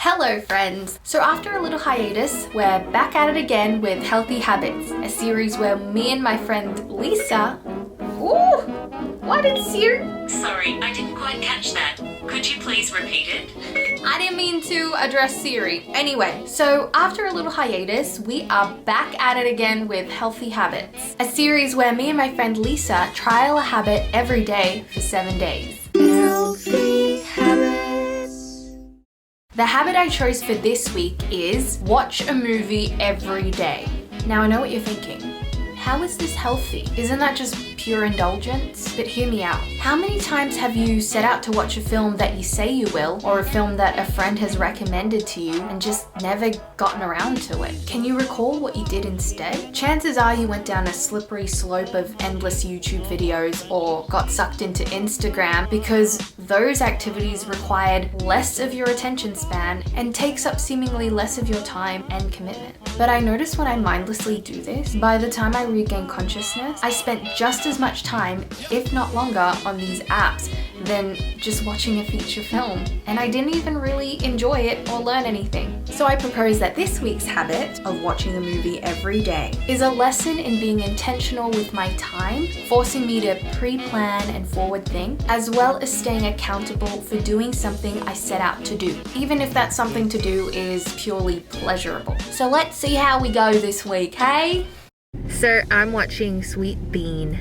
Hello friends! So after a little hiatus, we're back at it again with Healthy Habits, a series where me and my friend Lisa... Ooh! What did Siri? Sorry, I didn't quite catch that. Could you please repeat it? I didn't mean to address Siri. Anyway, so after a little hiatus, we are back at it again with Healthy Habits, a series where me and my friend Lisa trial a habit every day for 7 days. Healthy Habits. The habit I chose for this week is watch a movie every day. Now I know what you're thinking. How is this healthy? Isn't that just pure indulgence? But hear me out. How many times have you set out to watch a film that you say you will, or a film that a friend has recommended to you and just never gotten around to it? Can you recall what you did instead? Chances are you went down a slippery slope of endless YouTube videos or got sucked into Instagram because those activities required less of your attention span and takes up seemingly less of your time and commitment. But I notice when I mindlessly do this, by the time I regain consciousness, I spent just as much time, if not longer, on these apps than just watching a feature film. And I didn't even really enjoy it or learn anything. So I propose that this week's habit of watching a movie every day is a lesson in being intentional with my time, forcing me to pre-plan and forward think, as well as staying accountable for doing something I set out to do, even if that something to do is purely pleasurable. So let's see how we go this week, hey? So I'm watching Sweet Bean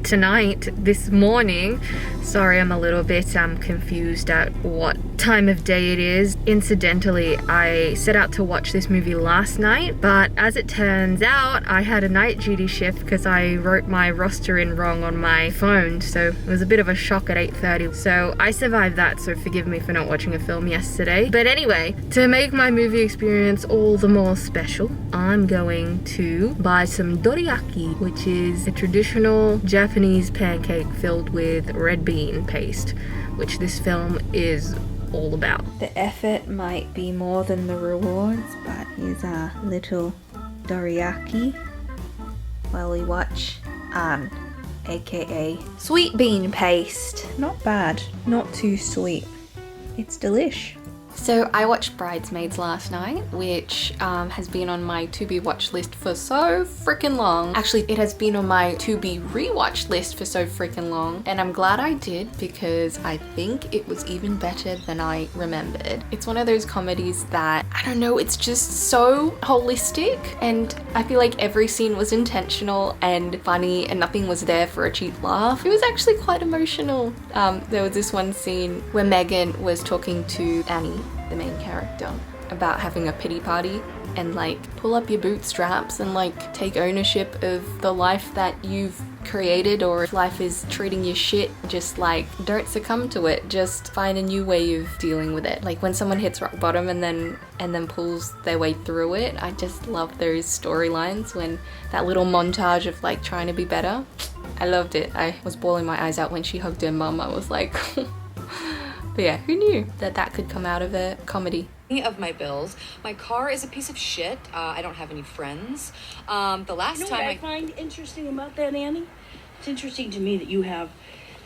this morning. Sorry, I'm a little bit confused at what time of day it is. Incidentally, I set out to watch this movie last night, but as it turns out, I had a night duty shift because I wrote my roster in wrong on my phone, so it was a bit of a shock at 8:30. So I survived that, so forgive me for not watching a film yesterday. But anyway, to make my movie experience all the more special, I'm going to buy some dorayaki, which is a traditional Japanese pancake filled with red bean paste, which this film is all about. The effort might be more than the rewards, but here's a little dorayaki while we watch Anne, aka sweet bean paste. Not bad, not too sweet. It's delish. So I watched Bridesmaids last night, which has been on my to-be watch list for so freaking long. Actually, it has been on my to-be rewatch list for so freaking long, and I'm glad I did because I think it was even better than I remembered. It's one of those comedies that, I don't know, it's just so holistic, and I feel like every scene was intentional and funny and nothing was there for a cheap laugh. It was actually quite emotional. There was this one scene where Megan was talking to Annie, the main character, about having a pity party and like pull up your bootstraps and like take ownership of the life that you've created, or if life is treating you shit, just like don't succumb to it, just find a new way of dealing with it. Like when someone hits rock bottom and then pulls their way through it. I just love those storylines, when that little montage of like trying to be better. I loved it. I was bawling my eyes out when she hugged her mum. I was like but yeah, who knew that that could come out of a comedy? Of my bills. My car is a piece of shit. I don't have any friends. The last time I find interesting about that, Annie? It's interesting to me that you have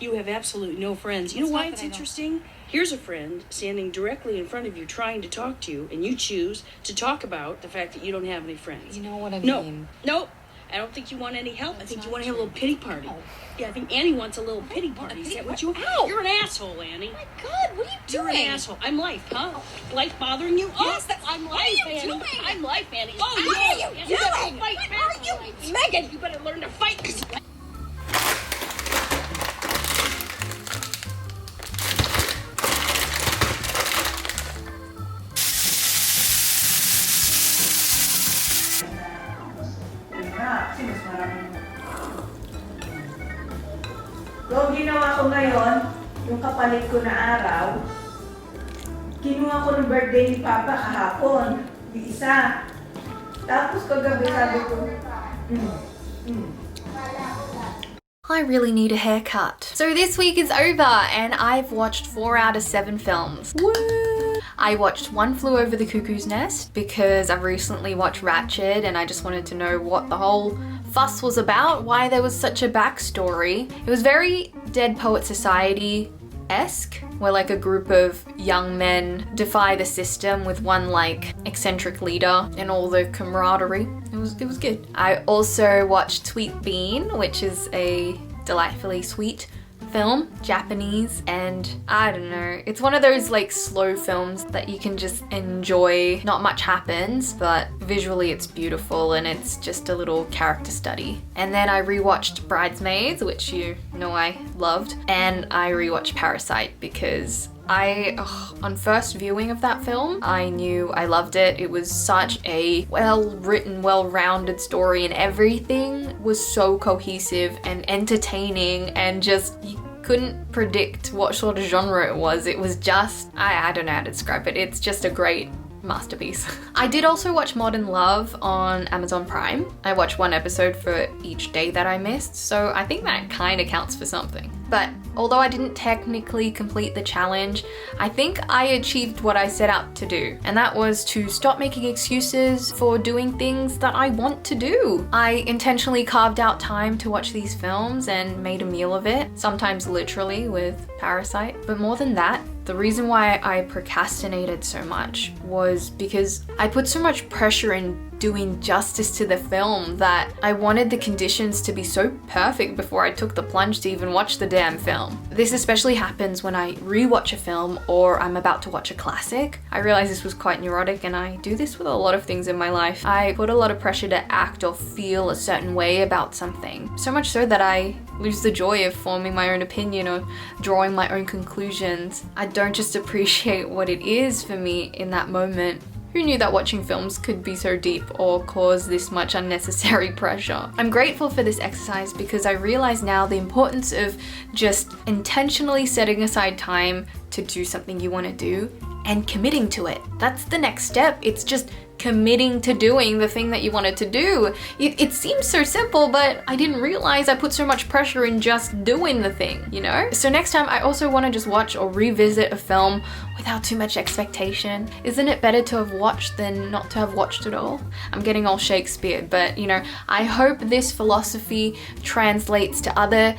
absolutely no friends. You know why it's interesting? Here's a friend standing directly in front of you trying to talk to you, and you choose to talk about the fact that you don't have any friends. You know what I mean? No. I don't think you want any help. I think you want to have a little pity party. Yeah, I think Annie wants a little pity party. Is that what you... Ow! You're an asshole, Annie. Oh my God, what are you doing? You're an asshole. I'm life, huh? Life bothering you? Yes, I'm life, what are you Annie. doing? I'm life, Annie. What are you doing? You better fight, What are you... Megan, you better learn to fight. So, ginawa ko ngayon, yung kapalit ko na araw, kinuha ko ng birthday ni Papa kahapon, yung isa. Tapos kagabi sabi ko, I really need a haircut. So this week is over and I've watched 4 out of 7 films. Woo! I watched One Flew Over the Cuckoo's Nest because I've recently watched Ratched and I just wanted to know what the whole fuss was about, why there was such a backstory. It was very Dead Poet Society Sitcom-esque, where like a group of young men defy the system with one like eccentric leader and all the camaraderie. It was good. I also watched Sweet Bean, which is a delightfully sweet film, Japanese, and I don't know, it's one of those like slow films that you can just enjoy. Not much happens, but visually it's beautiful and it's just a little character study. And then I rewatched Bridesmaids, which you know I loved, and I rewatched Parasite because on first viewing of that film, I knew I loved it. It was such a well-written, well-rounded story, and everything was so cohesive and entertaining, and just you couldn't predict what sort of genre it was. It was just, I don't know how to describe it. It's just a great masterpiece. I did also watch Modern Love on Amazon Prime. I watched one episode for each day that I missed, so I think that kind of counts for something. But although I didn't technically complete the challenge, I think I achieved what I set out to do, and that was to stop making excuses for doing things that I want to do. I intentionally carved out time to watch these films and made a meal of it, sometimes literally with Parasite. But more than that, the reason why I procrastinated so much was because I put so much pressure in doing justice to the film that I wanted the conditions to be so perfect before I took the plunge to even watch the damn film. This especially happens when I rewatch a film or I'm about to watch a classic. I realized this was quite neurotic, and I do this with a lot of things in my life. I put a lot of pressure to act or feel a certain way about something, so much so that I lose the joy of forming my own opinion or drawing my own conclusions. I don't just appreciate what it is for me in that moment. Who knew that watching films could be so deep or cause this much unnecessary pressure? I'm grateful for this exercise because I realize now the importance of just intentionally setting aside time to do something you want to do and committing to it. That's the next step. It's just committing to doing the thing that you wanted to do. It seems so simple, but I didn't realize I put so much pressure in just doing the thing, you know? So next time I also want to just watch or revisit a film without too much expectation. Isn't it better to have watched than not to have watched at all? I'm getting all Shakespeare, but you know, I hope this philosophy translates to other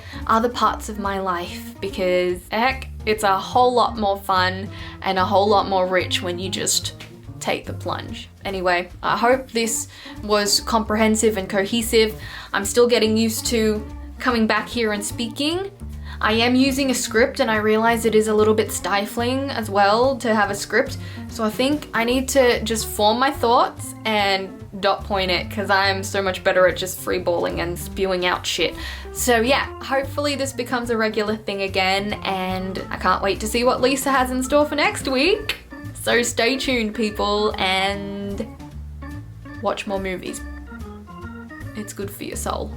parts of my life, because heck, it's a whole lot more fun and a whole lot more rich when you just take the plunge. Anyway, I hope this was comprehensive and cohesive. I'm still getting used to coming back here and speaking. I am using a script, and I realize it is a little bit stifling as well to have a script. So I think I need to just form my thoughts and dot point it, because I'm so much better at just freeballing and spewing out shit. So yeah, hopefully this becomes a regular thing again, and I can't wait to see what Lisa has in store for next week. So stay tuned, people, and watch more movies. It's good for your soul.